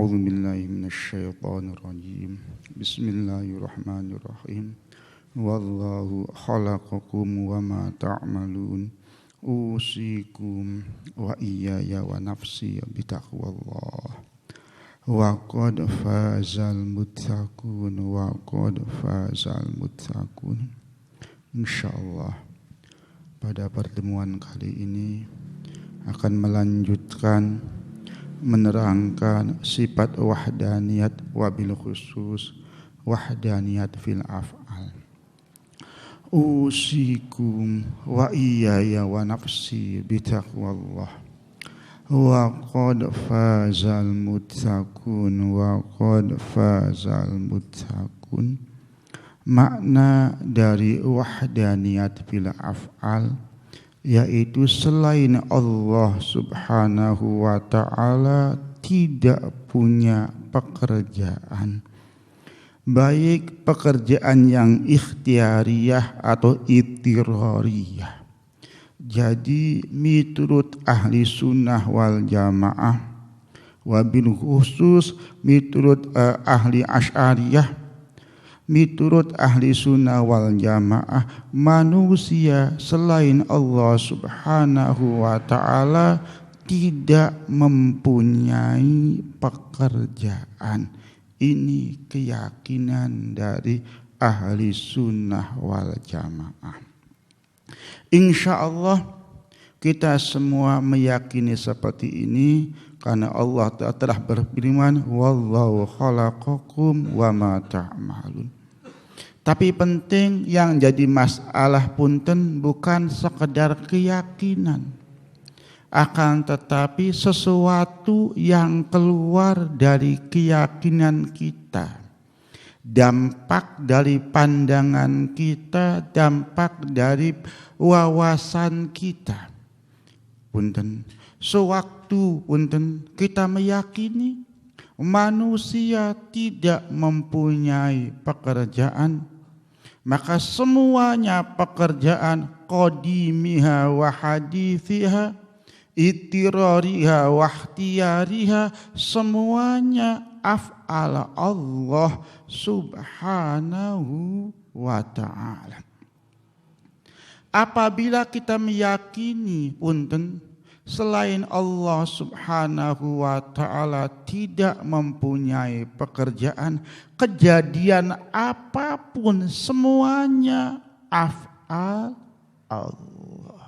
A'udzu billahi minasyaitonir rajim. Bismillahirrahmanirrahim. Wallahu khalaqakum wa ma ta'malun. Usikum wa iyaya wa nafsi bitaqwallah. Wa qad fazal muttaqun wa qad fazal muttaqun. Insyaallah pada pertemuan kali ini akan melanjutkan menerangkan sifat wahdaniyat wabil khusus wahdaniyat fil af'al. Usikum wa iyaya wa nafsi bitaqwallah wa qad fazal muttaqun wa qad fazal muttaqun. Makna dari wahdaniyat fil af'al yaitu selain Allah Subhanahu wa ta'ala tidak punya pekerjaan, baik pekerjaan yang ikhtiariyah atau itirariyah. Jadi menurut ahli sunnah wal jamaah, wabil khusus menurut ahli asy'ariyah, menurut ahli sunnah wal jamaah, manusia selain Allah Subhanahu wa ta'ala tidak mempunyai pekerjaan. Ini keyakinan dari ahli sunnah wal jamaah. Insya Allah kita semua meyakini seperti ini karena Allah telah berfirman, wallahu khalaqakum wa ma ta'malun. Tapi penting yang jadi masalah punten bukan sekedar keyakinan, akan tetapi sesuatu yang keluar dari keyakinan kita, dampak dari pandangan kita, dampak dari wawasan kita. Punten, sewaktu punten kita meyakini manusia tidak mempunyai pekerjaan, maka semuanya pekerjaan qadimiha wa hadithiha, itirariha wa ikhtiyariha, semuanya af'al Allah Subhanahu wa ta'ala. Apabila kita meyakini punten selain Allah Subhanahu wa ta'ala tidak mempunyai pekerjaan, kejadian apapun semuanya af'al Allah.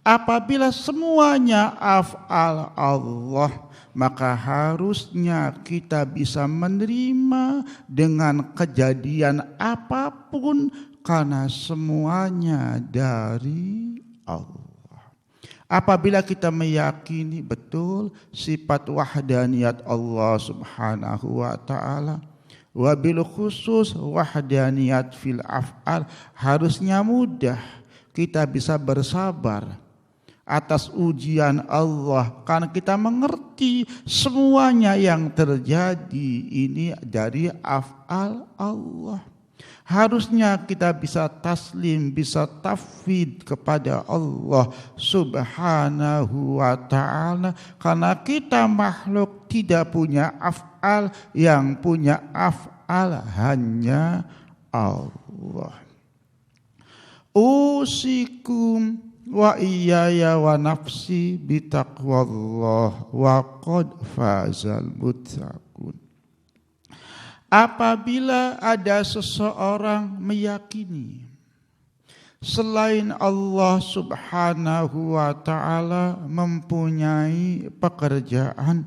Apabila semuanya af'al Allah, maka harusnya kita bisa menerima dengan kejadian apapun karena semuanya dari Allah. Apabila kita meyakini betul sifat wahdaniyat Allah Subhanahu wa ta'ala, wabil khusus wahdaniyat fil af'al, harusnya mudah kita bisa bersabar atas ujian Allah karena kita mengerti semuanya yang terjadi ini dari af'al Allah. Harusnya kita bisa taslim, bisa tafwid kepada Allah Subhanahu wa ta'ala karena kita makhluk tidak punya af'al, yang punya af'al hanya Allah. Usikum wa iyaya wa nafsi bitaqwallah wa qad fazal muttaqun. Apabila ada seseorang meyakini selain Allah Subhanahu wa ta'ala mempunyai pekerjaan,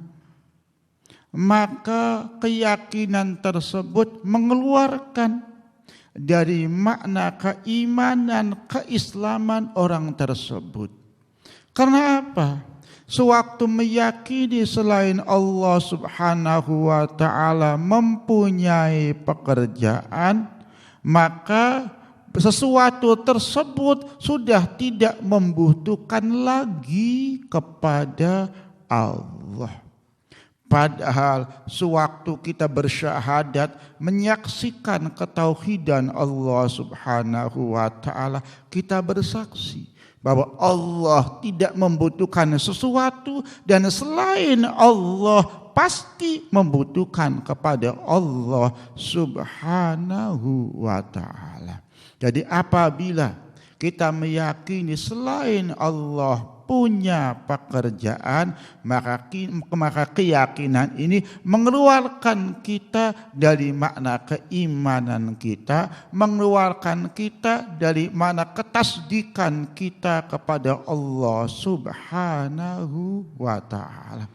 maka keyakinan tersebut mengeluarkan dari makna keimanan, keislaman orang tersebut. Karena apa? Sewaktu meyakini selain Allah Subhanahu wa ta'ala mempunyai pekerjaan, maka sesuatu tersebut sudah tidak membutuhkan lagi kepada Allah. Padahal sewaktu kita bersyahadat menyaksikan ketauhidan Allah Subhanahu wa ta'ala, kita bersaksi bahwa Allah tidak membutuhkan sesuatu dan selain Allah pasti membutuhkan kepada Allah Subhanahu wa ta'ala. Jadi apabila kita meyakini selain Allah punya pekerjaan, maka keyakinan ini mengeluarkan kita dari makna keimanan kita, mengeluarkan kita dari makna ketasdikan kita kepada Allah Subhanahu wa ta'ala.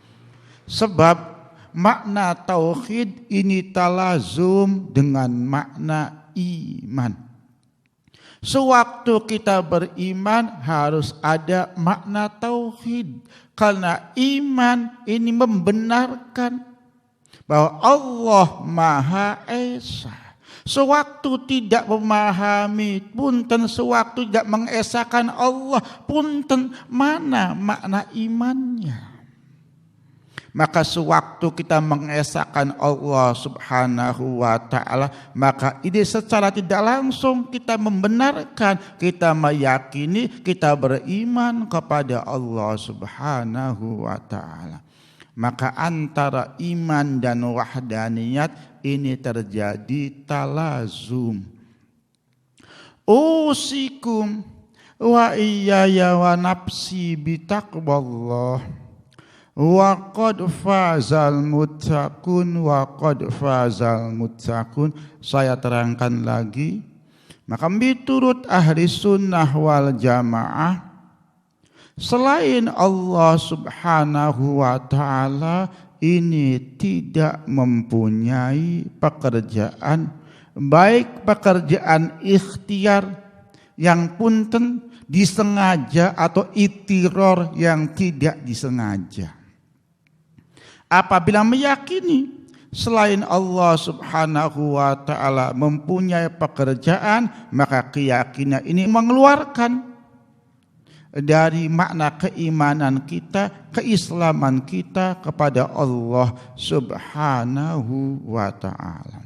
Sebab makna tauhid ini talazum dengan makna iman. Sewaktu kita beriman harus ada makna tauhid, karena iman ini membenarkan bahwa Allah Maha Esa. Sewaktu tidak memahami, punten, sewaktu tidak mengesahkan Allah, punten, mana makna imannya? Maka sewaktu kita mengesahkan Allah Subhanahu wa ta'ala, maka ini secara tidak langsung kita membenarkan, kita meyakini, kita beriman kepada Allah Subhanahu wa ta'ala. Maka antara iman dan wahdaniyat ini terjadi talazum. Usikum wa iyaya wa nafsi bitaqwallah. Wa qad fazal muttaqun wa qad fazal muttaqun. Saya terangkan lagi. Maka menurut ahli sunnah wal jamaah, selain Allah Subhanahu wa ta'ala ini tidak mempunyai pekerjaan, baik pekerjaan ikhtiar yang punten disengaja atau itiror yang tidak disengaja. Apabila meyakini selain Allah Subhanahu wa ta'ala mempunyai pekerjaan, maka keyakinan ini mengeluarkan dari makna keimanan kita, keislaman kita kepada Allah Subhanahu wa ta'ala.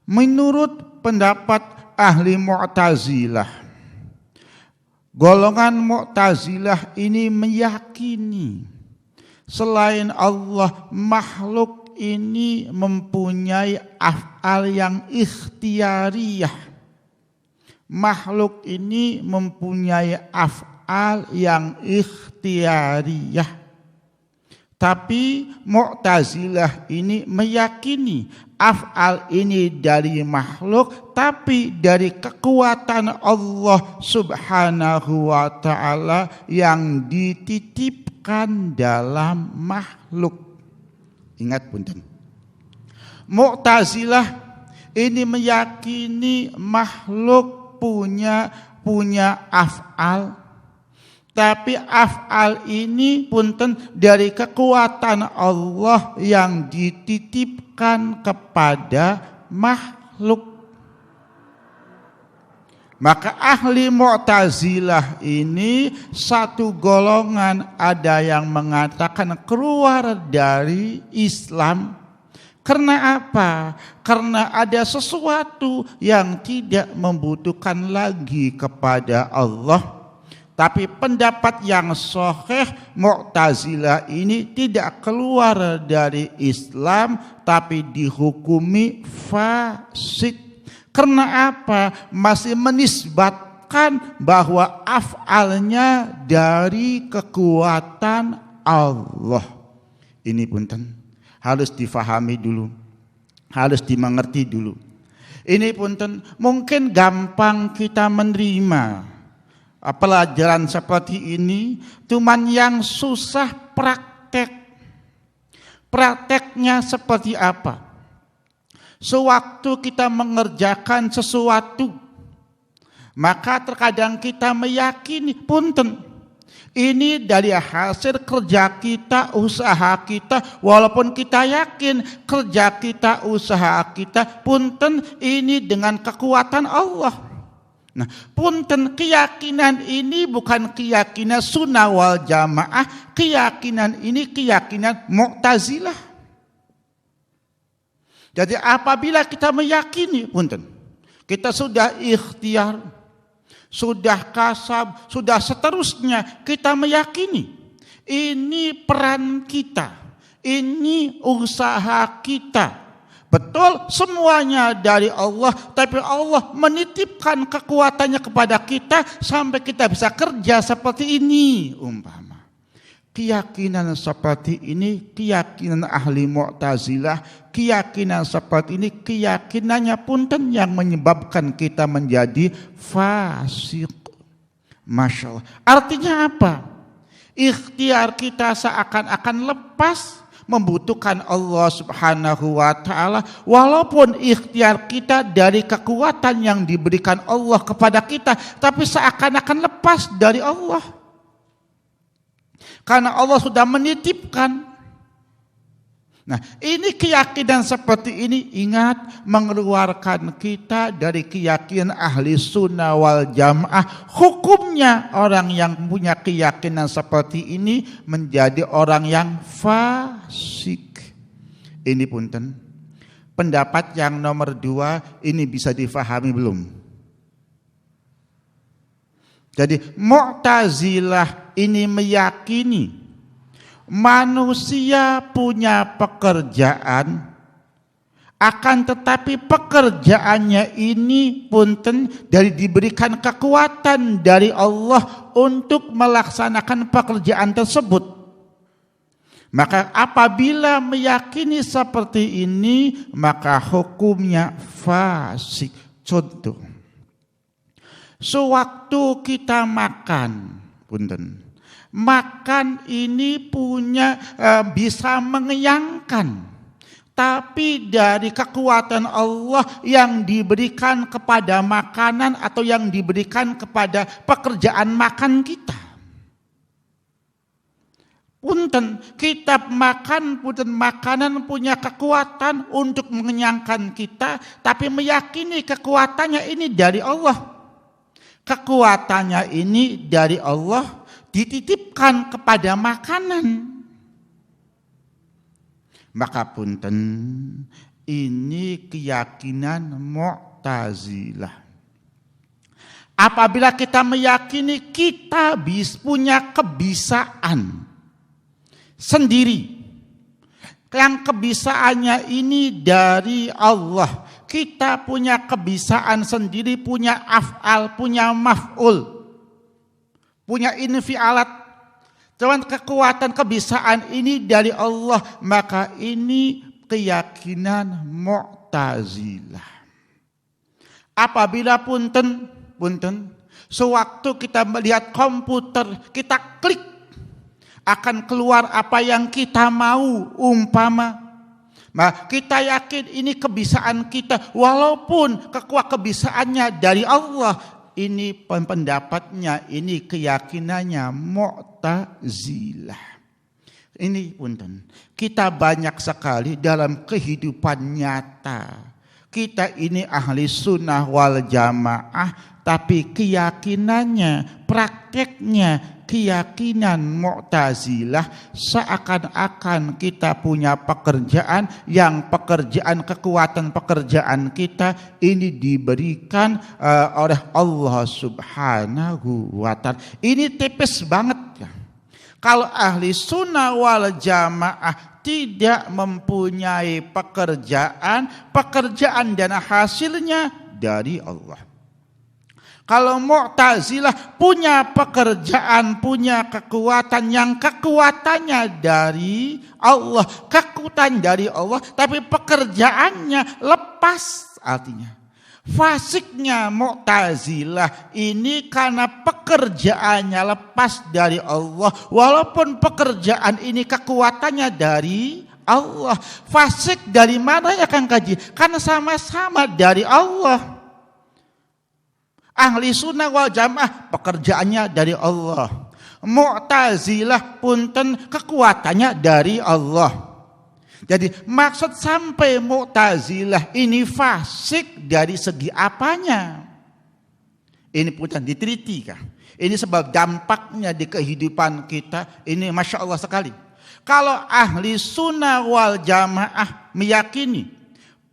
Menurut pendapat ahli Mu'tazilah, golongan Mu'tazilah ini meyakini selain Allah, makhluk ini mempunyai af'al yang ikhtiyariyah. Makhluk ini mempunyai af'al yang ikhtiyariyah. Tapi Mu'tazilah ini meyakini af'al ini dari makhluk, tapi dari kekuatan Allah Subhanahu wa ta'ala yang dititipkan dalam makhluk. Ingat punten, Mu'tazilah ini meyakini makhluk punya af'al, tapi af'al ini punten dari kekuatan Allah yang dititipkan kepada makhluk. Maka ahli Mu'tazilah ini satu golongan, ada yang mengatakan keluar dari Islam. Karena apa? Karena ada sesuatu yang tidak membutuhkan lagi kepada Allah. Tapi pendapat yang sahih, Mu'tazilah ini tidak keluar dari Islam, tapi dihukumi fasik. Karena apa? Masih menisbatkan bahwa af'alnya dari kekuatan Allah. Ini punten, harus difahami dulu, harus dimengerti dulu. Ini punten, mungkin gampang kita menerima pelajaran seperti ini, cuman yang susah praktek. Prakteknya seperti apa? Sewaktu kita mengerjakan sesuatu, maka terkadang kita meyakini, punten, ini dari hasil kerja kita, usaha kita, walaupun kita yakin kerja kita, usaha kita, punten, ini dengan kekuatan Allah. Nah, punten, keyakinan ini bukan keyakinan sunnah wal jamaah, keyakinan ini keyakinan Mu'tazilah. Jadi apabila kita meyakini, punten, kita sudah ikhtiar, sudah kasab, sudah seterusnya kita meyakini Ini peran kita, ini usaha kita. Betul, semuanya dari Allah, tapi Allah menitipkan kekuatannya kepada kita sampai kita bisa kerja seperti ini. Umpama keyakinan seperti ini, keyakinan ahli Mu'tazilah, keyakinan seperti ini, keyakinannya punten yang menyebabkan kita menjadi fasik. Masya Allah. Artinya apa? Ikhtiar kita seakan-akan lepas, membutuhkan Allah Subhanahu wa ta'ala, walaupun ikhtiar kita dari kekuatan yang diberikan Allah kepada kita, tapi seakan-akan lepas dari Allah. Karena Allah sudah menitipkan. Nah, ini keyakinan seperti ini, ingat, mengeluarkan kita dari keyakinan ahli sunnah wal jamaah. Hukumnya orang yang punya keyakinan seperti ini menjadi orang yang fasik. Ini punten, pendapat yang nomor 2 ini bisa difahami belum? Jadi Mu'tazilah ini meyakini manusia punya pekerjaan, akan tetapi pekerjaannya ini punten dari diberikan kekuatan dari Allah untuk melaksanakan pekerjaan tersebut. Maka apabila meyakini seperti ini, maka hukumnya fasik. Contoh, sewaktu kita makan, punten, makan ini punya bisa mengenyangkan, tapi dari kekuatan Allah yang diberikan kepada makanan atau yang diberikan kepada pekerjaan makan kita. Punten, kita makan, punten, makanan punya kekuatan untuk mengenyangkan kita, tapi meyakini kekuatannya ini dari Allah. Kekuatannya ini dari Allah dititipkan kepada makanan. Maka punten, ini keyakinan Mu'tazilah. Apabila kita meyakini kita punya kebisaan sendiri, yang kebisaannya ini dari Allah, kita punya kebisaan sendiri, punya af'al, punya maf'ul, punya infialat, cuman kekuatan kebisaan ini dari Allah, maka ini keyakinan Mu'tazilah. Apabila punten, sewaktu kita melihat komputer, kita klik, akan keluar apa yang kita mau, umpama. Nah, kita yakin ini kebisaan kita, walaupun kebisaannya dari Allah. Ini pendapatnya, ini keyakinannya Mu'tazilah. Ini punten, kita banyak sekali dalam kehidupan nyata. Kita ini ahli sunnah wal jamaah, tapi keyakinannya, prakteknya, keyakinan Mu'tazilah seakan-akan kita punya pekerjaan yang kekuatan pekerjaan kita ini diberikan oleh Allah Subhanahu wa ta'ala. Ini tipis banget ya. Kalau ahli sunnah wal jamaah tidak mempunyai pekerjaan dan hasilnya dari Allah. Kalau Mu'tazilah punya pekerjaan, punya kekuatan yang kekuatannya dari Allah, kekuatan dari Allah, tapi pekerjaannya lepas. Artinya fasiknya Mu'tazilah ini karena pekerjaannya lepas dari Allah, walaupun pekerjaan ini kekuatannya dari Allah. Fasik dari mana ya Kang Kaji? Karena sama-sama dari Allah. Ahli sunnah wal jamaah pekerjaannya dari Allah. Mu'tazilah punten kekuatannya dari Allah. Jadi maksud sampai Mu'tazilah ini fasik dari segi apanya? Ini punten diteliti kah? Ini sebab dampaknya di kehidupan kita ini Masya Allah sekali. Kalau ahli sunnah wal jamaah meyakini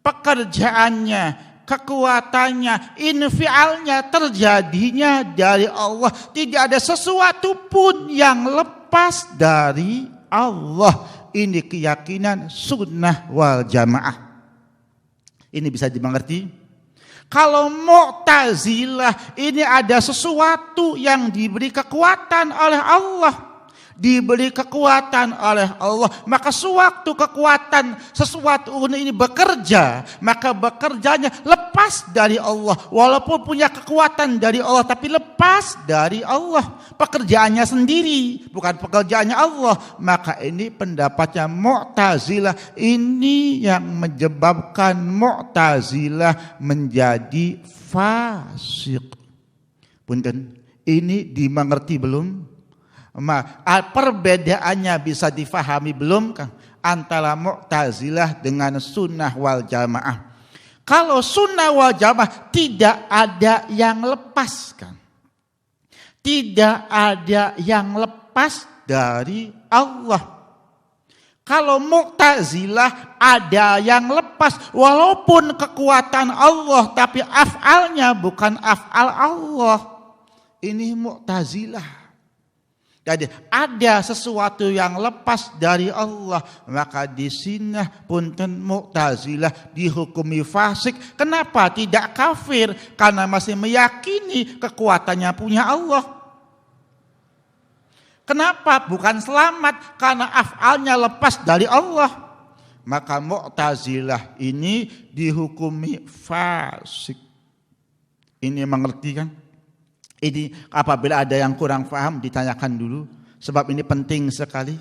pekerjaannya, kekuatannya, infialnya terjadinya dari Allah, tidak ada sesuatu pun yang lepas lepas dari Allah. Ini keyakinan sunnah wal jamaah. Ini bisa dimengerti. Kalau Mu'tazilah ini ada sesuatu yang diberi kekuatan oleh Allah. Diberi kekuatan oleh Allah, maka sewaktu kekuatan sesuatu ini bekerja, maka bekerjanya lepas dari Allah. Walaupun punya kekuatan dari Allah, tapi lepas dari Allah, pekerjaannya sendiri, bukan pekerjaannya Allah. Maka ini pendapatnya Mu'tazilah, ini yang menyebabkan Mu'tazilah menjadi fasik. Punten, ini dimengerti belum? Perbedaannya bisa difahami belum Kang? Antara Mu'tazilah dengan sunnah wal jamaah. Kalau sunnah wal jamaah tidak ada yang lepas Kang. Tidak ada yang lepas dari Allah. Kalau Mu'tazilah ada yang lepas, walaupun kekuatan Allah, tapi af'alnya bukan af'al Allah. Ini Mu'tazilah. Jadi ada sesuatu yang lepas dari Allah, maka di sini punten Mu'tazilah dihukumi fasik. Kenapa tidak kafir? Karena masih meyakini kekuatannya punya Allah. Kenapa bukan selamat? Karena af'alnya lepas dari Allah. Maka Mu'tazilah ini dihukumi fasik. Ini mengerti kan? Ini apabila ada yang kurang paham ditanyakan dulu, sebab ini penting sekali.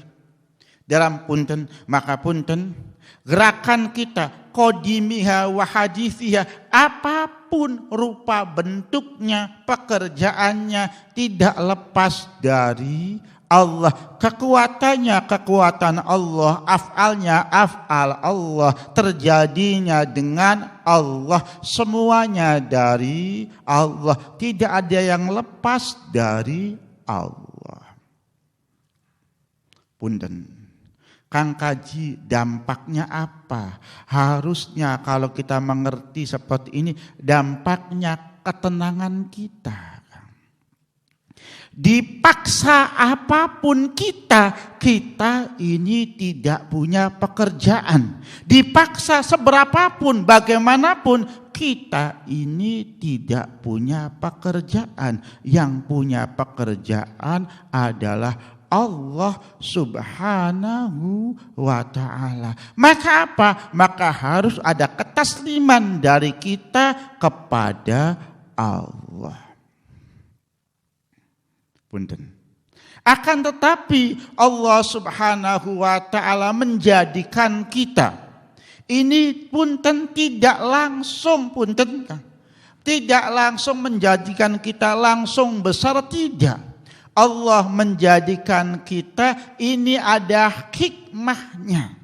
Dalam punten, maka punten, gerakan kita qadimiha wa hadithiha, apapun rupa bentuknya, pekerjaannya tidak lepas dari Allah. Kekuatannya kekuatan Allah, af'alnya af'al Allah, terjadinya dengan Allah, semuanya dari Allah. Tidak ada yang lepas dari Allah. Punten, Kang kaji dampaknya apa? Harusnya kalau kita mengerti seperti ini, dampaknya ketenangan kita. Dipaksa apapun kita ini tidak punya pekerjaan. Dipaksa seberapapun, bagaimanapun, kita ini tidak punya pekerjaan. Yang punya pekerjaan adalah Allah Subhanahu wa ta'ala. Maka apa? Maka harus ada ketasliman dari kita kepada Allah. Punten. Akan tetapi Allah Subhanahu wa ta'ala menjadikan kita ini punten tidak langsung, punten tidak langsung menjadikan kita langsung besar, tidak. Allah menjadikan kita ini ada hikmahnya.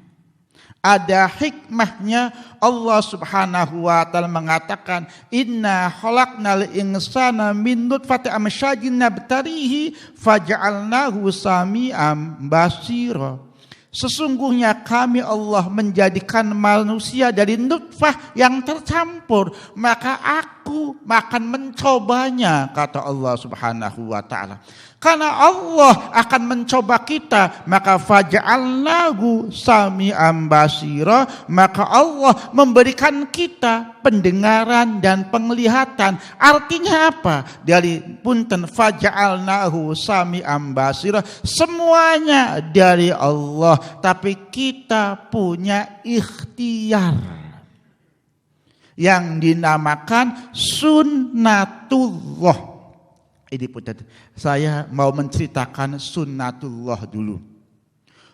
Ada hikmahnya. Allah Subhanahu wa ta'ala mengatakan, inna khalaqnal insana min nutfatin amsyajin nabtalihi faja'alnahu sami'an basira. Sesungguhnya kami Allah menjadikan manusia dari nutfah yang tercampur, maka aku akan mencobanya, kata Allah Subhanahu wa ta'ala. Karena Allah akan mencoba kita, maka faja'alnahu sami'an basira, maka Allah memberikan kita pendengaran dan penglihatan. Artinya apa? Dari punten faja'alnahu sami'an basira, semuanya dari Allah, tapi kita punya ikhtiar yang dinamakan sunnatullah. Ini punten, saya mau menceritakan sunnatullah dulu.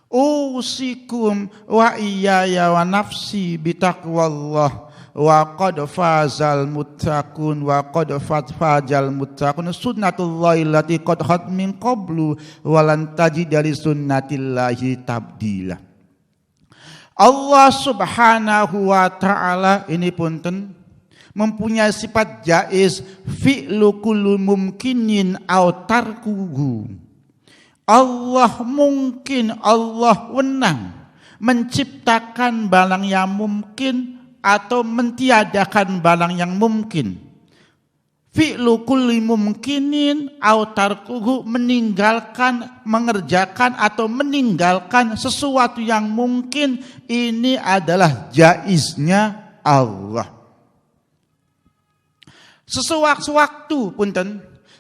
Usikum wa iyaya wa nafsi bitaqwallah wa qad fazal muttaqun wa qad fazal muttaqun sunnatullahi allati qad khat min qablu wa lan tajida li sunnatillahi tabdila. Allah Subhanahu wa ta'ala ini punten mempunyai sifat jaiz, fi'lu kullu mumkinin aw tarkuhu. Allah mungkin, Allah wenang menciptakan barang yang mungkin atau mentiadakan barang yang mumkin. Fi'lu kulli mumkinin au tarkuhu, mengerjakan atau meninggalkan sesuatu yang mungkin, ini adalah jaiznya Allah.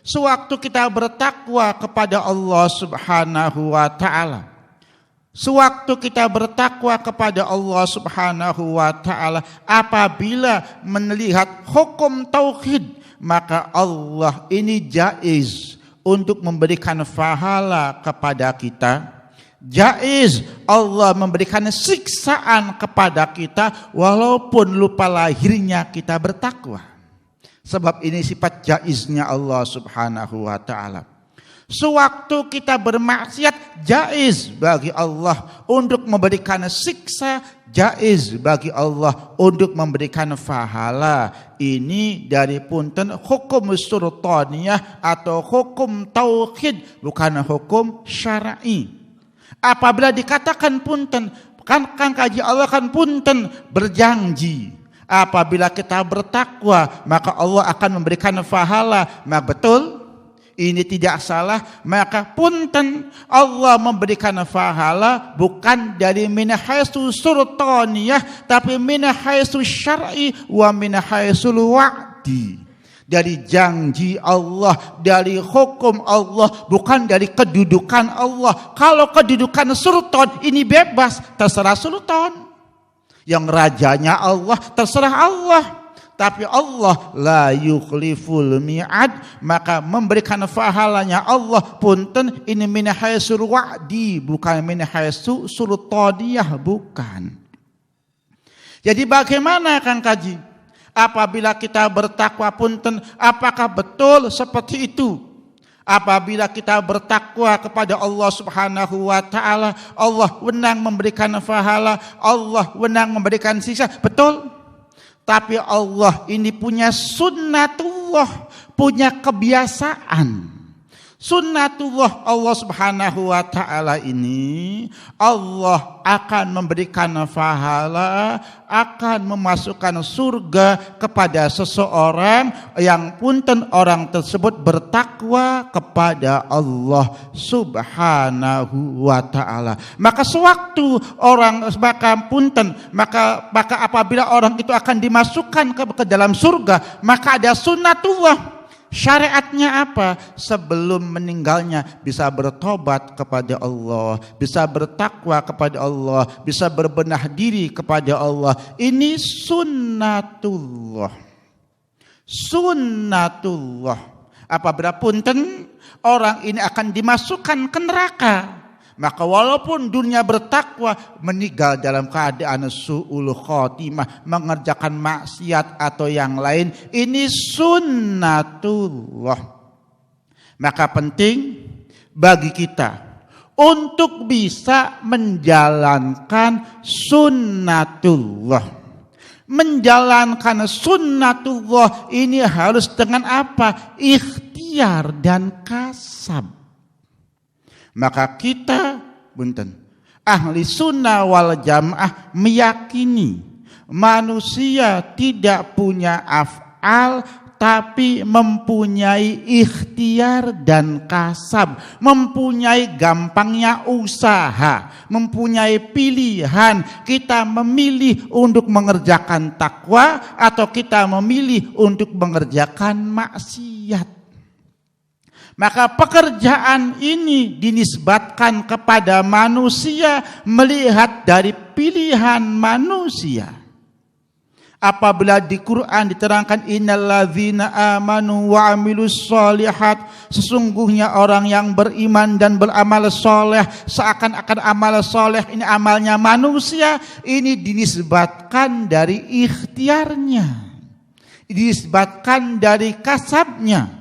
Sewaktu kita bertakwa kepada Allah Subhanahu wa taala. Sewaktu kita bertakwa kepada Allah Subhanahu wa taala, apabila melihat hukum tauhid, maka Allah ini jaiz untuk memberikan pahala kepada kita. Jaiz Allah memberikan siksaan kepada kita walaupun lupa lahirnya kita bertakwa. Sebab ini sifat jaiznya Allah Subhanahu wa taala. Sewaktu kita bermaksiat, jaiz bagi Allah untuk memberikan siksa, jaiz bagi Allah untuk memberikan pahala. Ini dari punten hukum sultaniyah atau hukum tauhid, bukan hukum syar'i. Apabila dikatakan punten, kan kaji Allah kan punten berjanji, apabila kita bertakwa maka Allah akan memberikan pahala. Maka betul, ini tidak salah, maka punten Allah memberikan pahala bukan dari min haitsu sultaniyah, tapi min haitsu syar'i wa min haitsul wa'di. Dari janji Allah, dari hukum Allah, bukan dari kedudukan Allah. Kalau kedudukan sultan ini bebas, terserah sultan. Yang rajanya Allah, terserah Allah. Tapi Allah la yukhliful mi'ad, maka memberikan pahalanya Allah punten ini min haitsul wa'di, bukan min haitsu sultaniyah, bukan. Jadi bagaimana Kang Kaji? Apabila kita bertakwa punten, apakah betul seperti itu? Apabila kita bertakwa kepada Allah Subhanahu wa taala, Allah wenang memberikan pahala, Allah wenang memberikan siksa, betul? Tapi Allah ini punya sunnatullah, punya kebiasaan. Sunnatullah Allah Subhanahu wa taala ini, Allah akan memberikan pahala, akan memasukkan surga kepada seseorang yang punten orang tersebut bertakwa kepada Allah Subhanahu wa taala. Maka sewaktu orang maka apabila orang itu akan dimasukkan ke dalam surga, maka ada sunnatullah. Syariatnya apa? Sebelum meninggalnya bisa bertobat kepada Allah, bisa bertakwa kepada Allah, bisa berbenah diri kepada Allah. Ini sunnatullah. Sunnatullah. Apabila punten orang ini akan dimasukkan ke neraka, maka walaupun dunia bertakwa, meninggal dalam keadaan su'ul khotimah, mengerjakan maksiat atau yang lain, ini sunnatullah. Maka penting bagi kita untuk bisa menjalankan sunnatullah. Menjalankan sunnatullah ini harus dengan apa? Ikhtiar dan kasab. Maka kita ahli sunnah wal jamaah meyakini manusia tidak punya af'al, tapi mempunyai ikhtiar dan kasab, mempunyai gampangnya usaha, mempunyai pilihan. Kita memilih untuk mengerjakan takwa atau kita memilih untuk mengerjakan maksiat. Maka pekerjaan ini dinisbatkan kepada manusia melihat dari pilihan manusia. Apabila di Quran diterangkan innalladzina amanu wa amilus sholihat, sesungguhnya orang yang beriman dan beramal soleh, seakan-akan amal soleh ini amalnya manusia, ini dinisbatkan dari ikhtiarnya, dinisbatkan dari kasabnya.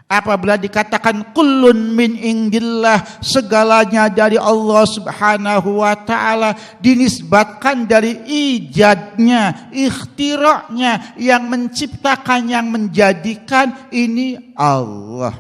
Apabila dikatakan kullun min indillah, segalanya dari Allah Subhanahu wa taala, dinisbatkan dari ijadnya, ikhtira'nya, yang menciptakan, yang menjadikan, ini Allah.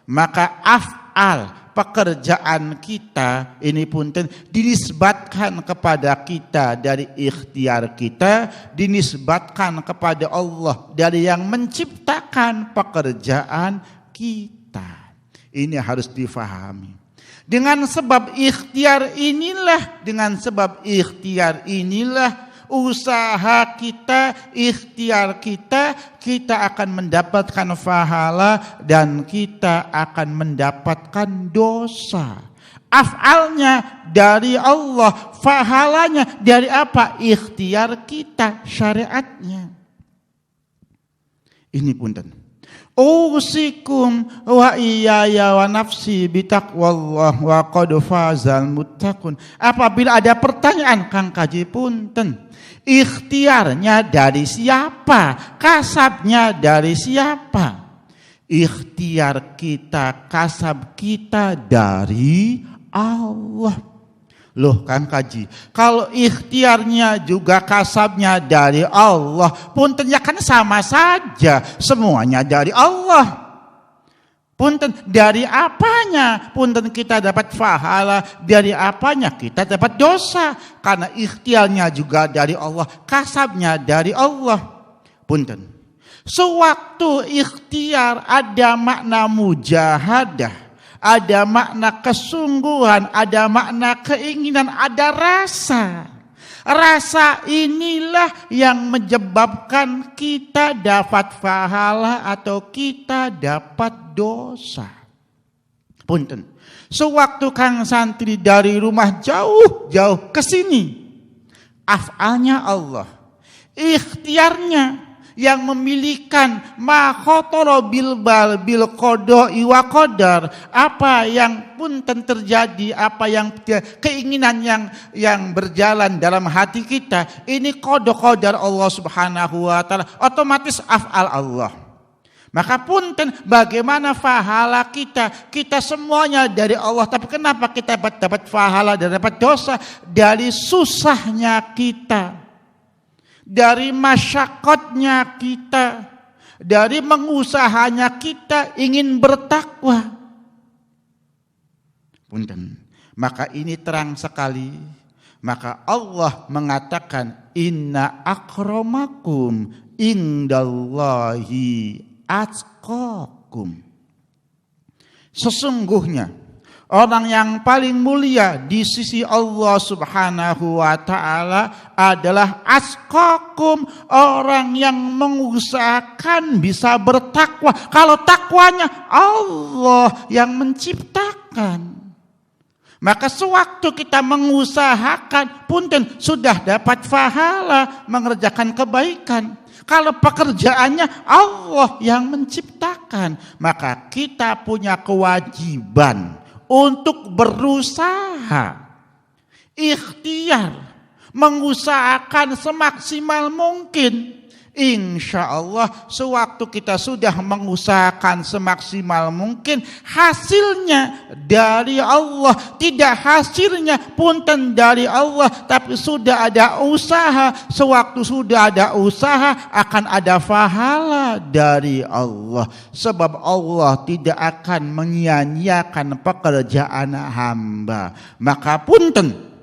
Maka af'al, pekerjaan kita ini punten dinisbatkan kepada kita dari ikhtiar kita, dinisbatkan kepada Allah dari yang menciptakan pekerjaan kita. Ini harus difahami. Dengan sebab ikhtiar inilah usaha kita, ikhtiar kita akan mendapatkan pahala dan kita akan mendapatkan dosa. Af'alnya dari Allah, pahalanya dari apa? Ikhtiar kita, syariatnya. Ini punten. Usikum wa iyaya wa nafsi bitaqwallah wa qad fazal muttaqun. Apabila ada pertanyaan Kang Kaji punten, ikhtiarnya dari siapa? Kasabnya dari siapa? Ikhtiar kita, kasab kita dari Allah. Loh Kang Kaji, kalau ikhtiarnya juga kasabnya dari Allah, punten ya kan sama saja, semuanya dari Allah. Punten dari apanya? Punten kita dapat pahala, dari apanya kita dapat dosa? Karena ikhtiarnya juga dari Allah, kasabnya dari Allah. Punten. Sewaktu ikhtiar ada makna mujahadah, ada makna kesungguhan, ada makna keinginan, ada rasa. Rasa inilah yang menyebabkan kita dapat pahala atau kita dapat dosa. Punten. Sewaktu Kang Santri dari rumah jauh-jauh ke sini, af'alnya Allah, ikhtiarnya yang memilikan ma khotoro bil bal bil qada'i wa qadar, apa yang punten terjadi, apa yang keinginan yang berjalan dalam hati kita, ini qada qadar Allah Subhanahu wa taala, otomatis af'al Allah. Maka punten bagaimana pahala kita semuanya dari Allah, tapi kenapa kita dapat pahala dan dapat dosa? Dari susahnya kita, dari masyarakatnya kita, dari mengusahanya kita ingin bertakwa. Punten. Maka ini terang sekali. Maka Allah mengatakan inna akramakum indallahi atqakum. Sesungguhnya orang yang paling mulia di sisi Allah Subhanahu wa taala adalah atqakum, orang yang mengusahakan bisa bertakwa. Kalau takwanya Allah yang menciptakan. Maka sewaktu kita mengusahakan, punten sudah dapat pahala mengerjakan kebaikan. Kalau pekerjaannya Allah yang menciptakan, maka kita punya kewajiban untuk berusaha, ikhtiar, mengusahakan semaksimal mungkin. Insya Allah sewaktu kita sudah mengusahakan semaksimal mungkin, hasilnya dari Allah. Tidak hasilnya punten dari Allah, tapi sudah ada usaha. Sewaktu sudah ada usaha akan ada pahala dari Allah. Sebab Allah tidak akan menyia-nyiakan pekerjaan hamba. Maka punten,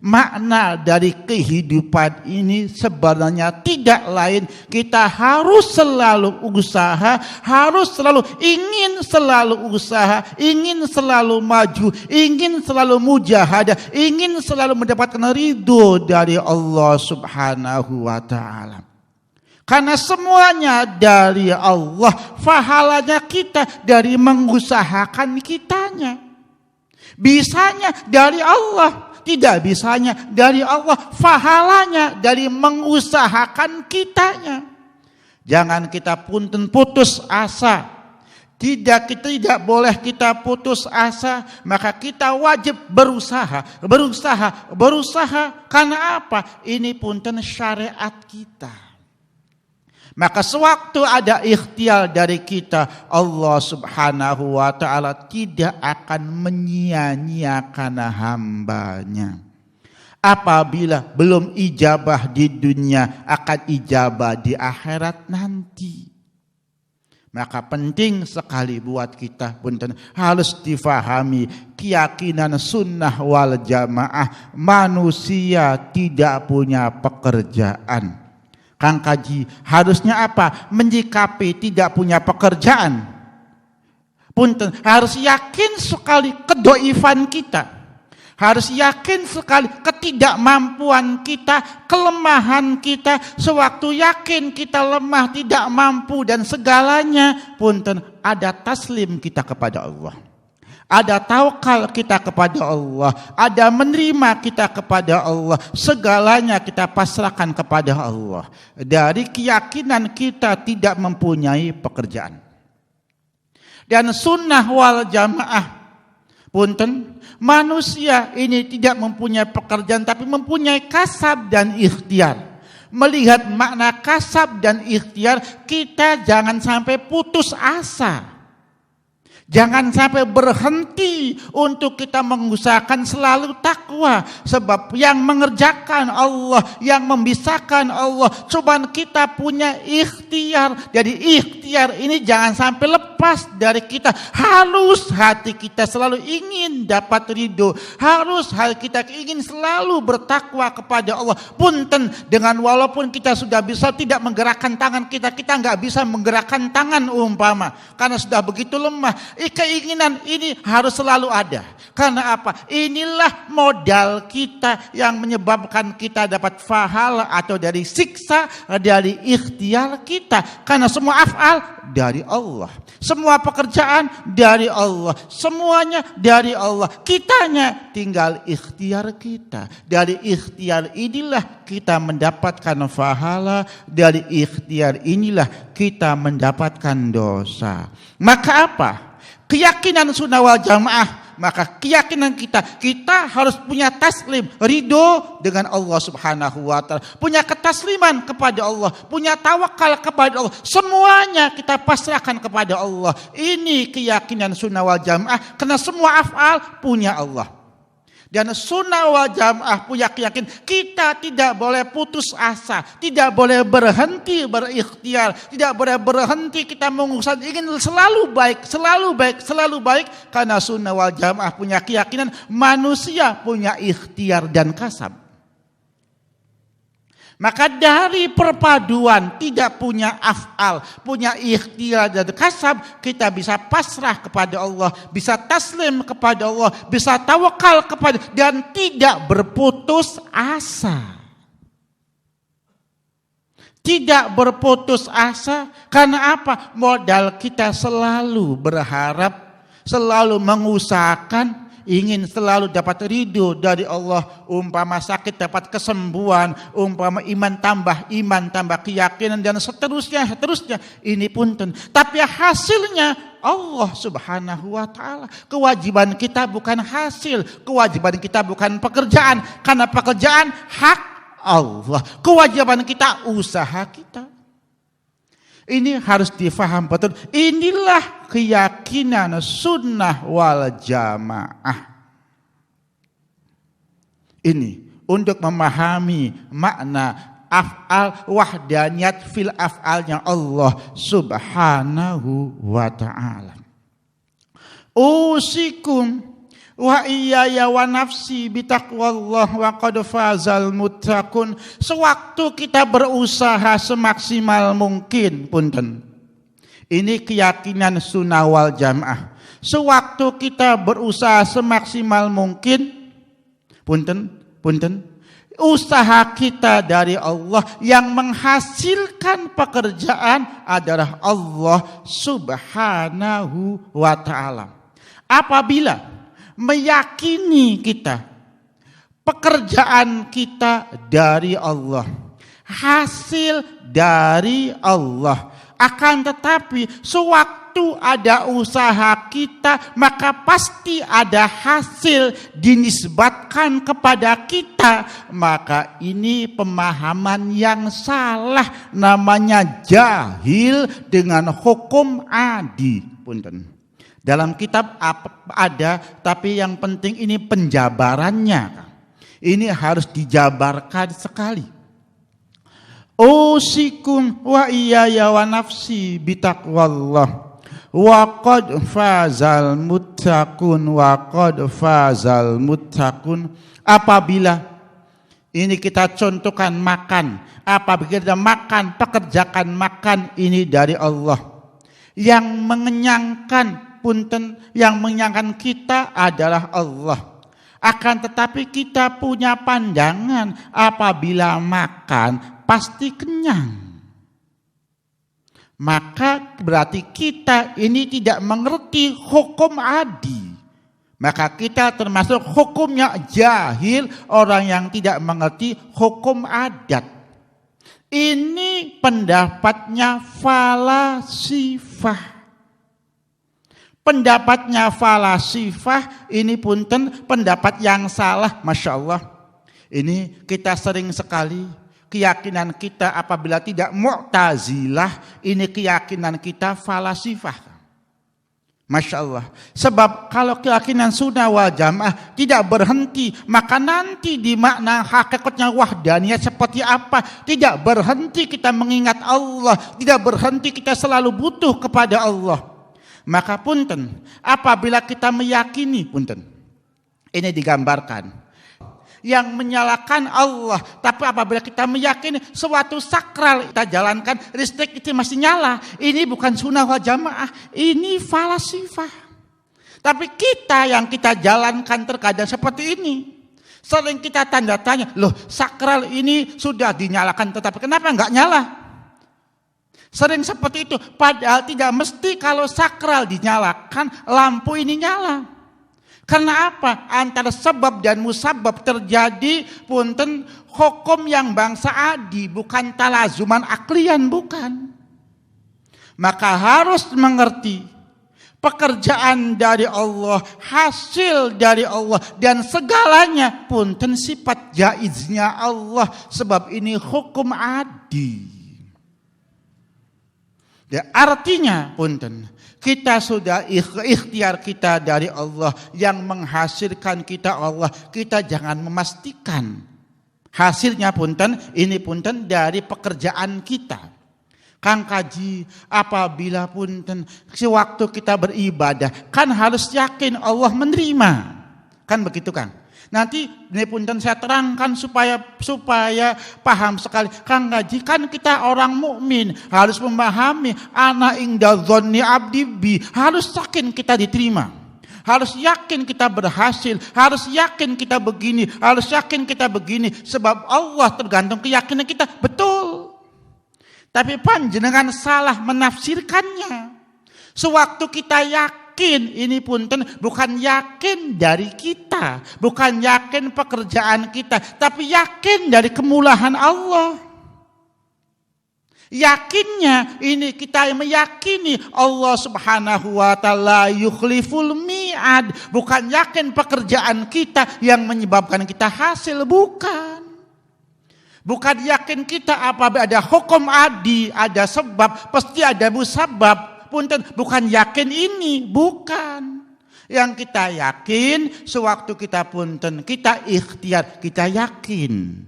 makna dari kehidupan ini sebenarnya tidak lain, kita harus selalu usaha, harus selalu ingin selalu usaha, ingin selalu maju, ingin selalu mujahadah, ingin selalu mendapatkan ridho dari Allah Subhanahu wa taala. Karena semuanya dari Allah, pahalanya kita dari mengusahakan kitanya. Bisanya dari Allah, tidak bisanya dari Allah, pahalanya dari mengusahakan kitanya. Jangan kita punten putus asa. Tidak boleh kita putus asa. Maka kita wajib berusaha. Karena apa? Ini punten syariat kita. Maka sewaktu ada ikhtiar dari kita, Allah Subhanahu wa taala tidak akan menyia-nyiakan hambanya. Apabila belum ijabah di dunia, akan ijabah di akhirat nanti. Maka penting sekali buat kita punten harus difahami keyakinan sunnah wal jamaah, manusia tidak punya pekerjaan. Kang Kaji, harusnya apa? Menyikapi tidak punya pekerjaan. Punten, harus yakin sekali kedoifan kita. Harus yakin sekali ketidakmampuan kita, kelemahan kita. Sewaktu yakin kita lemah, tidak mampu dan segalanya, punten, ada taslim kita kepada Allah. Ada tawakal kita kepada Allah. Ada menerima kita kepada Allah. Segalanya kita pasrahkan kepada Allah. Dari keyakinan kita tidak mempunyai pekerjaan. Dan sunnah wal jamaah, punten, manusia ini tidak mempunyai pekerjaan tapi mempunyai kasab dan ikhtiar. Melihat makna kasab dan ikhtiar, kita jangan sampai putus asa. Jangan sampai berhenti untuk kita mengusahakan selalu takwa. Sebab yang mengerjakan Allah, yang memisahkan Allah. Cobaan kita punya ikhtiar. Jadi ikhtiar ini jangan sampai lepas dari kita. Harus hati kita selalu ingin dapat ridho. Harus hati kita ingin selalu bertakwa kepada Allah. Punten, dengan walaupun kita sudah bisa tidak menggerakkan tangan kita. Kita nggak bisa menggerakkan tangan umpama. Karena sudah begitu lemah. Keinginan ini harus selalu ada. Karena apa? Inilah modal kita yang menyebabkan kita dapat pahala atau dari siksa dari ikhtiar kita. Karena semua af'al dari Allah. Semua pekerjaan dari Allah. Semuanya dari Allah. Kitanya tinggal ikhtiar kita. Dari ikhtiar inilah kita mendapatkan pahala. Dari ikhtiar inilah kita mendapatkan dosa. Maka apa? Keyakinan sunnah wal jamaah, maka keyakinan kita harus punya taslim, ridho dengan Allah Subhanahu wa taala, punya ketasliman kepada Allah, punya tawakal kepada Allah. Semuanya kita pasrahkan kepada Allah. Ini keyakinan sunnah wal jamaah, karena semua af'al punya Allah. Dan sunnah wal jamaah punya keyakinan kita tidak boleh putus asa, tidak boleh berhenti berikhtiar, tidak boleh berhenti kita mengusahakan ingin selalu baik, selalu baik, selalu baik. Karena sunnah wal jamaah punya keyakinan manusia punya ikhtiar dan kasab. Maka dari perpaduan tidak punya af'al, punya ikhtiar dan kasab, kita bisa pasrah kepada Allah, bisa taslim kepada Allah, bisa tawakal kepada, dan tidak berputus asa. Tidak berputus asa karena apa? Modal kita selalu berharap, selalu mengusahakan, ingin selalu dapat ridho dari Allah. Umpama sakit dapat kesembuhan, umpama iman tambah keyakinan, dan seterusnya. Ini punten. Tapi hasilnya Allah Subhanahu wa taala. Kewajiban kita bukan hasil, kewajiban kita bukan pekerjaan, karena pekerjaan hak Allah. Kewajiban kita usaha kita. Ini harus difaham betul. Inilah keyakinan sunnah wal jamaah. Ini untuk memahami makna af'al wahdaniyat fil af'alnya Allah Subhanahu wa ta'ala. Usikum wa iyaya wa nafsi bitaqwallah wa qad fazal muttaqun. Sewaktu kita berusaha semaksimal mungkin, punten. Ini keyakinan sunnah wal jamaah. Sewaktu kita berusaha semaksimal mungkin, punten, usaha kita dari Allah, yang menghasilkan pekerjaan adalah Allah Subhanahu wa ta'ala. Apabila meyakini kita pekerjaan kita dari Allah, hasil dari Allah, akan tetapi sewaktu ada usaha kita, maka pasti ada hasil dinisbatkan kepada kita. Maka ini pemahaman yang salah, namanya jahil dengan hukum adi. Punten. Dalam kitab ada, tapi yang penting ini penjabarannya. Ini harus dijabarkan sekali. Usikum wa iyaya wa nafsi bitaqwallah. Wa qad fazal muttaqun wa qad fazal muttaqun. Apabila ini kita contohkan makan, apabila kita makan, pekerjakan makan ini dari Allah. Yang mengenyangkan yang mengenyangkan kita adalah Allah. Akan tetapi kita punya pandangan apabila makan pasti kenyang. Maka berarti kita ini tidak mengerti hukum adi. Maka kita termasuk hukumnya jahil, orang yang tidak mengerti hukum adat. Ini pendapatnya falasifah. Pendapatnya falasifah ini punten pendapat yang salah, Masya Allah. Ini kita sering sekali. Keyakinan kita apabila tidak Mu'tazilah, ini keyakinan kita falasifah. Masya Allah. Sebab kalau keyakinan sunnah wal jamaah tidak berhenti, maka nanti di makna hakikatnya wahdaniyah seperti apa? Tidak berhenti kita mengingat Allah, tidak berhenti kita selalu butuh kepada Allah. Maka punten, apabila kita meyakini, punten, ini digambarkan. Yang menyalakan Allah, tapi apabila kita meyakini suatu sakral kita jalankan, listrik itu masih nyala, ini bukan sunnah wal jamaah, ini falasifah. Tapi kita yang kita jalankan terkadang seperti ini. Sering kita tanda tanya, loh sakral ini sudah dinyalakan tetapi kenapa enggak nyala? Sering seperti itu, padahal tidak mesti kalau sakral dinyalakan lampu ini nyala. Karena apa? Antara sebab dan musabab terjadi punten hukum yang bangsa adi, bukan talazuman aklian, bukan. Maka harus mengerti pekerjaan dari Allah, hasil dari Allah, dan segalanya punten sifat jaiznya Allah, sebab ini hukum adi. Ya, artinya punten kita sudah ikhtiar kita dari Allah, yang menghasilkan kita Allah. Kita jangan memastikan hasilnya punten, ini punten dari pekerjaan kita. Kang Kaji, apabila punten sewaktu kita beribadah, kan harus yakin Allah menerima. Kan begitu Kang? Nanti ini punten saya terangkan supaya paham sekali. Kang Kaji, kan kita orang mukmin harus memahami ana inda dzanni abdi bi, harus yakin kita diterima. Harus yakin kita berhasil, harus yakin kita begini, harus yakin kita begini, sebab Allah tergantung keyakinan kita. Betul. Tapi panjenengan salah menafsirkannya. Sewaktu kita yakin, ini punten bukan yakin dari kita, bukan yakin pekerjaan kita, tapi yakin dari kemulahan Allah. Yakinnya ini kita meyakini Allah Subhanahu wa taala yukhliful mi'ad, bukan yakin pekerjaan kita yang menyebabkan kita hasil, bukan. Bukan yakin kita apabila ada hukum adi, ada sebab, pasti ada musabab. Punten, bukan yakin ini, bukan. Yang kita yakin, sewaktu kita punten, kita ikhtiar, kita yakin.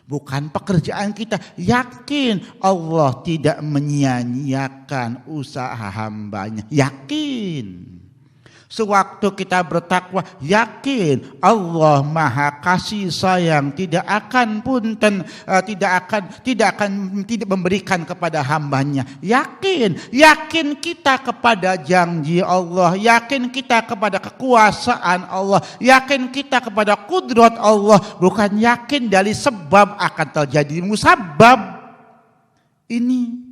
Bukan pekerjaan kita, yakin Allah tidak menyia-nyiakan usaha hambanya, yakin. Sewaktu kita bertakwa, yakin Allah Maha Kasih Sayang, tidak akan memberikan kepada hambanya. Yakin kita kepada janji Allah, yakin kita kepada kekuasaan Allah, yakin kita kepada kudrat Allah, bukan yakin dari sebab akan terjadi musabab. Ini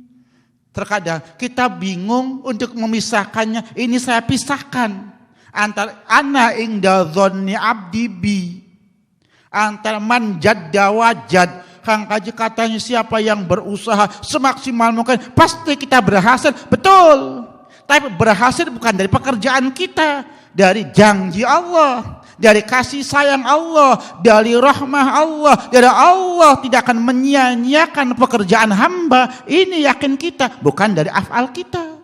terkadang kita bingung untuk memisahkannya. Ini saya pisahkan antara ana inda dzanni abdi bi, antara man jadda wajad. Kang Kaji katanya siapa yang berusaha semaksimal mungkin pasti kita berhasil. Betul. Tapi berhasil bukan dari pekerjaan kita, dari janji Allah, dari kasih sayang Allah, dari rahmah Allah, dari Allah tidak akan menyia-nyiakan pekerjaan hamba. Ini yakin kita, bukan dari af'al kita.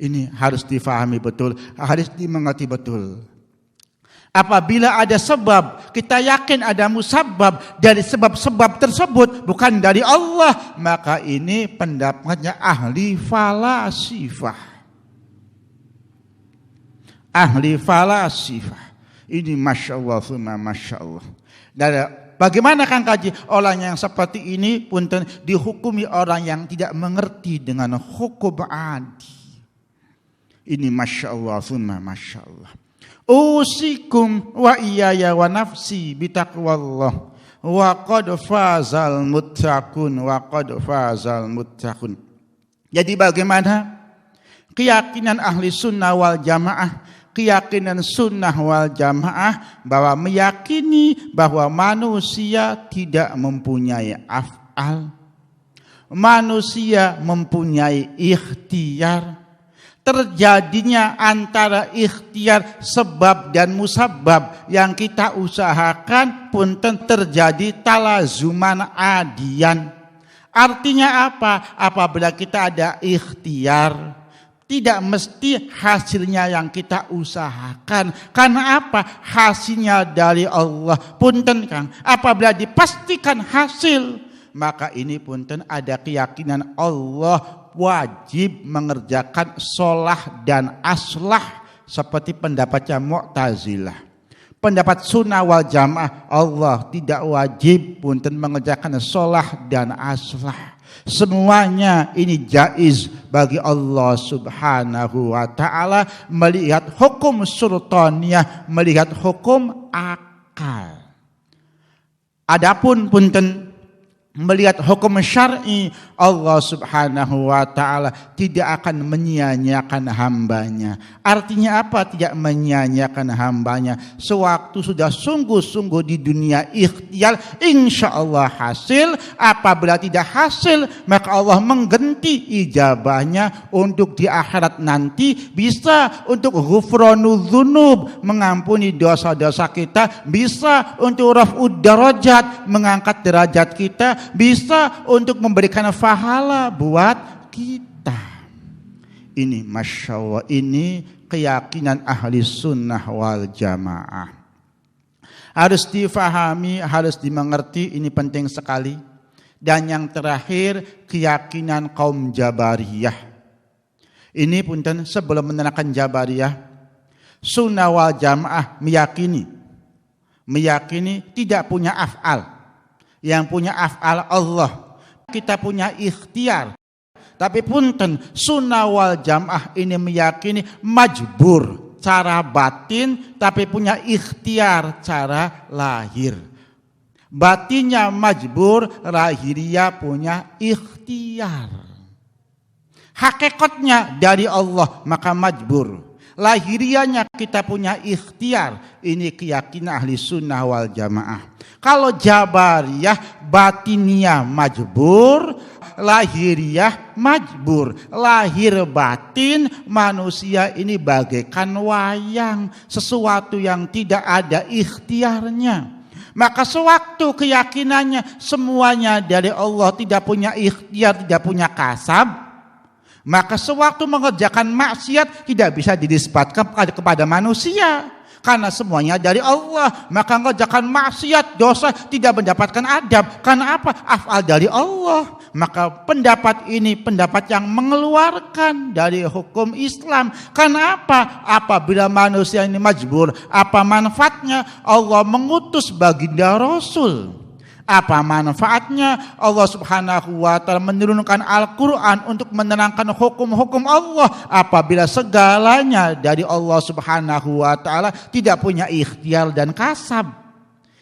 Ini harus difahami betul, harus dimengerti betul. Apabila ada sebab, kita yakin ada musabab dari sebab-sebab tersebut bukan dari Allah, maka ini pendapatnya ahli falasifah. Ahli falasifah. Ini Masya Allah, Masya Allah. Dan bagaimana Kang Kaji? Orang yang seperti ini pun dihukumi orang yang tidak mengerti dengan hukum adi. Ini Masya Allah, Masya Allah. Usikum wa iyaya wa nafsi bitaqwallah wa qad fazal muttaqun wa qad fazal muttaqun. Jadi bagaimana keyakinan ahli sunnah wal jamaah, keyakinan sunnah wal jamaah bahwa meyakini bahwa manusia tidak mempunyai af'al, manusia mempunyai ikhtiar. Terjadinya antara ikhtiar sebab dan musabab yang kita usahakan pun terjadi talazuman adian. Artinya apa? Apabila kita ada ikhtiar, tidak mesti hasilnya yang kita usahakan. Karena apa? Hasilnya dari Allah. Punten Kang, apabila dipastikan hasil, maka ini punten ada keyakinan Allah wajib mengerjakan sholah dan aslah seperti pendapatnya Mu'tazilah. Pendapat sunnah wal jamaah, Allah tidak wajib punten mengerjakan sholah dan aslah. Semuanya ini jaiz bagi Allah subhanahu wa ta'ala melihat hukum sultaniyah, melihat hukum akal. Adapun punten melihat hukum syar'i, Allah subhanahu wa ta'ala tidak akan menyia-nyiakan hambanya. Artinya apa? Tidak menyia-nyiakan hambanya. Sewaktu sudah sungguh-sungguh di dunia ikhtiar, insya Allah hasil. Apabila tidak hasil, maka Allah mengganti ijabahnya untuk di akhirat nanti. Bisa untuk ghufranul dzunub, mengampuni dosa-dosa kita. Bisa untuk raf'ud darajat, mengangkat derajat kita. Bisa untuk memberikan pahala buat kita. Ini Masya Allah, ini keyakinan ahli sunnah wal jamaah. Harus difahami, harus dimengerti, ini penting sekali. Dan yang terakhir, keyakinan kaum Jabariyah. Ini punten sebelum menerangkan Jabariyah, sunnah wal jamaah meyakini tidak punya af'al. Yang punya af'al Allah. Kita punya ikhtiar. Tapi punten, sunnah wal jamaah ini meyakini majbur cara batin, tapi punya ikhtiar cara lahir. Batinnya majbur, lahiriya punya ikhtiar. Hakikatnya dari Allah, maka majbur. Lahirianya kita punya ikhtiar. Ini keyakinan ahli sunnah wal jamaah. Kalau Jabariyah, batinnya majbur, lahiriah majbur. Lahir batin manusia ini bagaikan wayang, sesuatu yang tidak ada ikhtiarnya. Maka sewaktu keyakinannya semuanya dari Allah, tidak punya ikhtiar, tidak punya kasab, maka sewaktu mengerjakan maksiat tidak bisa dinisbatkan kepada manusia. Karena semuanya dari Allah, maka mengerjakan maksiat, dosa tidak mendapatkan adab. Karena apa? Af'al dari Allah. Maka pendapat ini pendapat yang mengeluarkan dari hukum Islam. Karena apa? Apabila manusia ini majbur, apa manfaatnya Allah mengutus baginda Rasul? Apa manfaatnya Allah subhanahu wa ta'ala menurunkan Al-Quran untuk menerangkan hukum-hukum Allah apabila segalanya dari Allah subhanahu wa ta'ala, tidak punya ikhtiar dan kasab.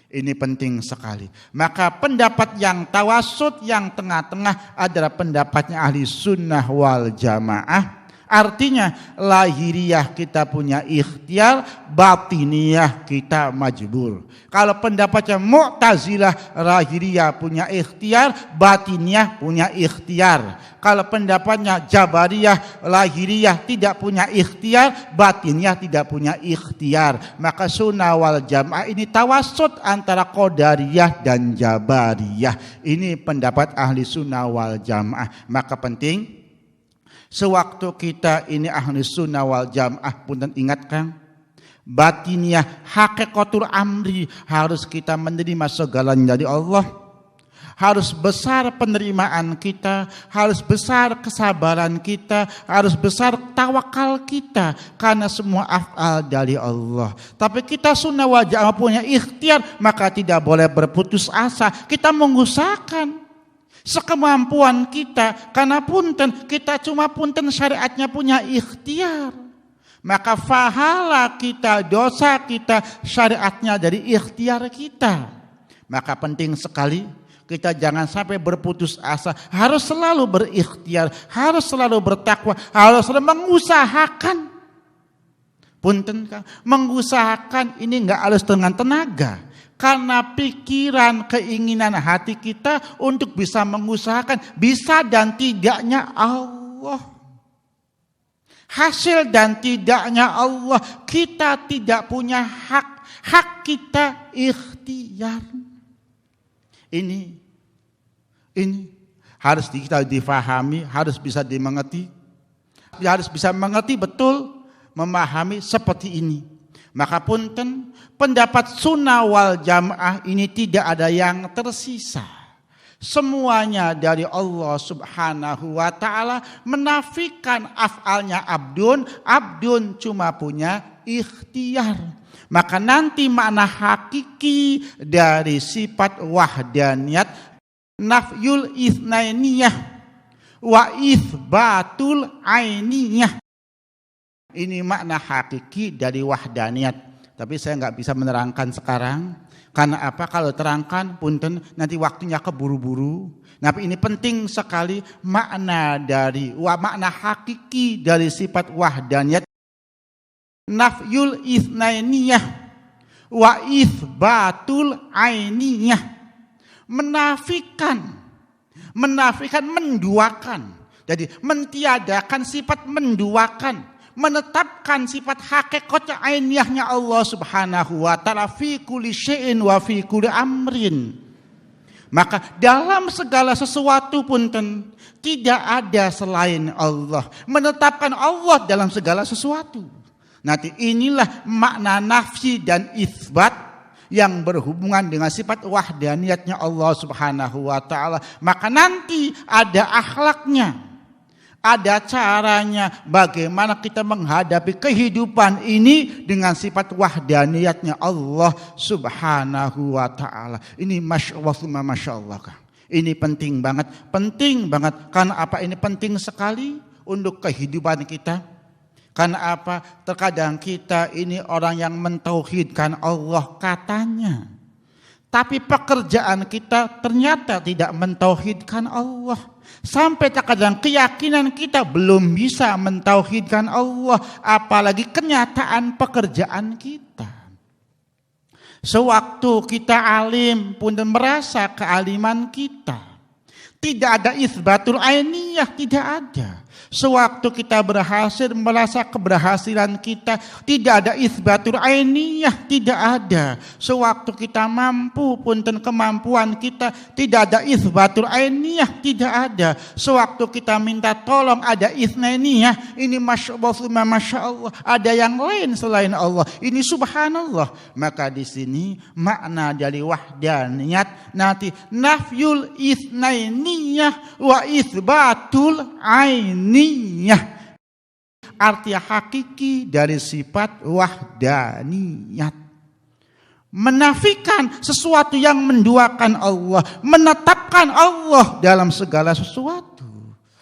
Ini penting sekali. Maka pendapat yang tawasud, yang tengah-tengah adalah pendapatnya ahli sunnah wal jamaah. Artinya lahiriah kita punya ikhtiar, batiniah kita majbur. Kalau pendapatnya Mu'tazilah, lahiriah punya ikhtiar, batiniah punya ikhtiar. Kalau pendapatnya Jabariyah, lahiriah tidak punya ikhtiar, batiniah tidak punya ikhtiar. Maka sunnah wal jamaah ini tawasud antara Qadariyah dan Jabariyah. Ini pendapat ahli sunnah wal jamaah. Maka penting sewaktu kita ini ahli sunnah wal jamaah, punten ingat Kang, batiniyah, hakikatul amri, harus kita menerima segalanya dari Allah. Harus besar penerimaan kita, harus besar kesabaran kita, harus besar tawakal kita, karena semua af'al dari Allah. Tapi kita sunnah wal jamaah punya ikhtiar, maka tidak boleh berputus asa. Kita mengusahakan sekemampuan kita, karena punten kita cuma punten syariatnya punya ikhtiar. Maka pahala kita, dosa kita, syariatnya dari ikhtiar kita. Maka penting sekali kita jangan sampai berputus asa, harus selalu berikhtiar, harus selalu bertakwa, harus selalu mengusahakan. Punten Kang, mengusahakan ini enggak harus dengan tenaga. Karena pikiran, keinginan hati kita untuk bisa mengusahakan, bisa dan tidaknya Allah. Hasil dan tidaknya Allah, kita tidak punya hak. Hak kita ikhtiar. Ini harus kita difahami, harus bisa dimengerti. Harus bisa mengerti betul, memahami seperti ini. Maka punten, pendapat sunnah wal jamaah ini tidak ada yang tersisa. Semuanya dari Allah subhanahu wa ta'ala, menafikan af'alnya abdun. Abdun cuma punya ikhtiar. Maka nanti makna hakiki dari sifat wahdaniyat, nafyul itsnainiyah wa itsbatul ainiyah. Ini makna hakiki dari wahdaniyat. Tapi saya nggak bisa menerangkan sekarang. Karena apa? Kalau terangkan, punten, nanti waktunya keburu-buru. Tapi ini penting sekali makna hakiki dari sifat wahdaniyat. Nafyul itsnainiyah wa itsbatul ainiyah. Menafikan, menduakan. Jadi mentiadakan sifat menduakan, menetapkan sifat hakikat ainiyahnya Allah subhanahu wa ta'ala fi kulli syai'in wa fi kulli amrin. Maka dalam segala sesuatu punten, tidak ada selain Allah. Menetapkan Allah dalam segala sesuatu. Nanti inilah makna nafsi dan itsbat yang berhubungan dengan sifat wahdaniyatnya Allah subhanahu wa ta'ala. Maka nanti ada akhlaknya, ada caranya bagaimana kita menghadapi kehidupan ini dengan sifat wahdaniyatnya Allah subhanahu wa ta'ala. Ini Masya Allah, Masya Allah. Ini penting banget karena apa? Ini penting sekali untuk kehidupan kita. Karena apa? Terkadang kita ini orang yang mentauhidkan Allah katanya. Tapi pekerjaan kita ternyata tidak mentauhidkan Allah. Sampai terkadang keyakinan kita belum bisa mentauhidkan Allah. Apalagi kenyataan pekerjaan kita. Sewaktu kita alim pun merasa kealiman kita. Tidak ada itsbatul ainiyah, tidak ada. Sewaktu kita berhasil merasa keberhasilan kita, tidak ada itsbatul ainiyah, tidak ada. Sewaktu kita mampu pun kemampuan kita, tidak ada itsbatul ainiyah, tidak ada. Sewaktu kita minta tolong ada itsnainiyah, ini Masya Allah, ada yang lain selain Allah. Ini subhanallah. Maka di sini makna dari wahdaniyat nanti nafyul itsnainiyah wa itsbatul ainiyah. Arti hakiki dari sifat wahdaniyat. Menafikan sesuatu yang menduakan Allah, menetapkan Allah dalam segala sesuatu.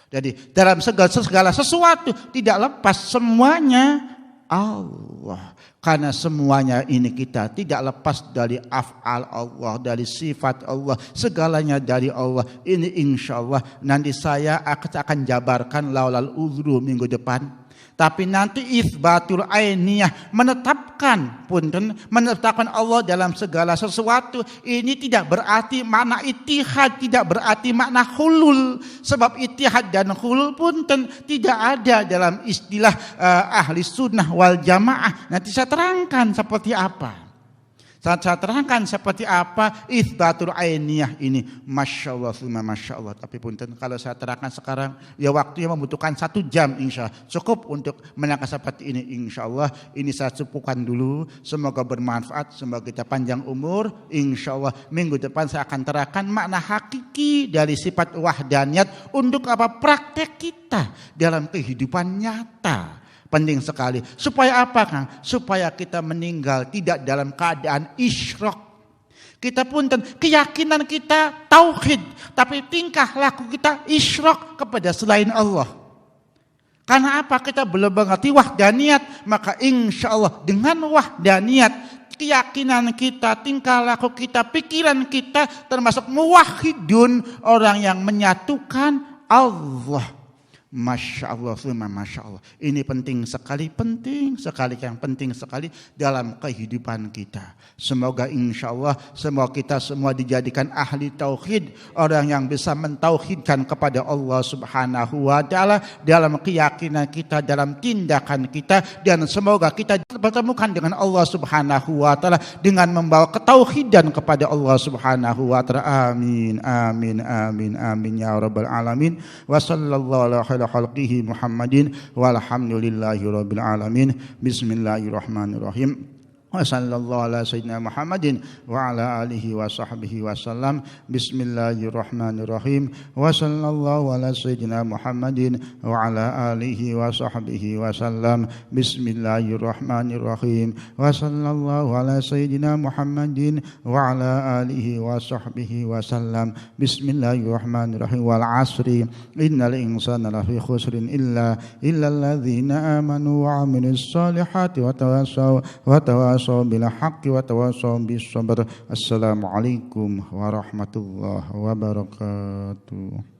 Jadi dalam segala sesuatu tidak lepas semuanya Allah. Karena semuanya ini kita tidak lepas dari af'al Allah, dari sifat Allah, segalanya dari Allah. Ini insya Allah nanti saya akan jabarkan laulal uzru minggu depan. Tapi nanti itsbatul ainiyah, menetapkan Allah dalam segala sesuatu. Ini tidak berarti makna ittihad, tidak berarti makna hulul. Sebab ittihad dan hulul tidak ada dalam istilah ahli sunnah wal jamaah. Nanti saya terangkan seperti apa. Saya terangkan seperti apa itsbatul ainiyah ini. Masya Allah, Masya Allah. Tapi punten kalau saya terangkan sekarang, ya waktunya membutuhkan 1 jam insya Allah. Cukup untuk menerangkan seperti ini insya Allah. Ini saya cukupkan dulu. Semoga bermanfaat, semoga kita panjang umur. Insya Allah minggu depan saya akan terangkan makna hakiki dari sifat wahdaniyat untuk apa praktek kita dalam kehidupan nyata. Penting sekali. Supaya apa, Kang? Supaya kita meninggal tidak dalam keadaan isyrak. Kita punten, keyakinan kita tauhid, tapi tingkah laku kita isyrak kepada selain Allah. Karena apa? Kita belum mengerti wahdaniyat, maka insya Allah dengan wahdaniyat, keyakinan kita, tingkah laku kita, pikiran kita termasuk muwahhidun, orang yang menyatukan Allah. Masya Allah, Masya Allah. Ini penting sekali yang penting sekali dalam kehidupan kita. Semoga insya Allah semua kita semua dijadikan ahli tauhid, orang yang bisa mentauhidkan kepada Allah Subhanahu wa taala dalam keyakinan kita, dalam tindakan kita, dan semoga kita bertemukan dengan Allah Subhanahu wa taala dengan membawa ketauhidan kepada Allah Subhanahu wa taala. Amin amin amin amin ya rabbal alamin. Wa sallallahu alaihi khalqihi Muhammadin walhamdulillahi rabbil alamin. Bismillahirrahmanirrahim. Wa sallallahu ala sayyidina Muhammadin wa ala alihi wa sahbihi wa sallam. Bismillahirrahmanirrahim. Wa sallallahu ala sayyidina Muhammadin wa ala alihi wa sahbihi wa sallam. Bismillahirrahmanirrahim. Wa sallallahu ala sayyidina Muhammadin wa ala alihi wa sahbihi wa sallam. Bismillahirrahmanirrahim. Wal asri innal insana lafi khusrin illa alladzina amanu wa amilus solihati wa tawasaw bil haqqi wa tawasaw bis sabr. Assalamualaikum warahmatullahi wabarakatuh.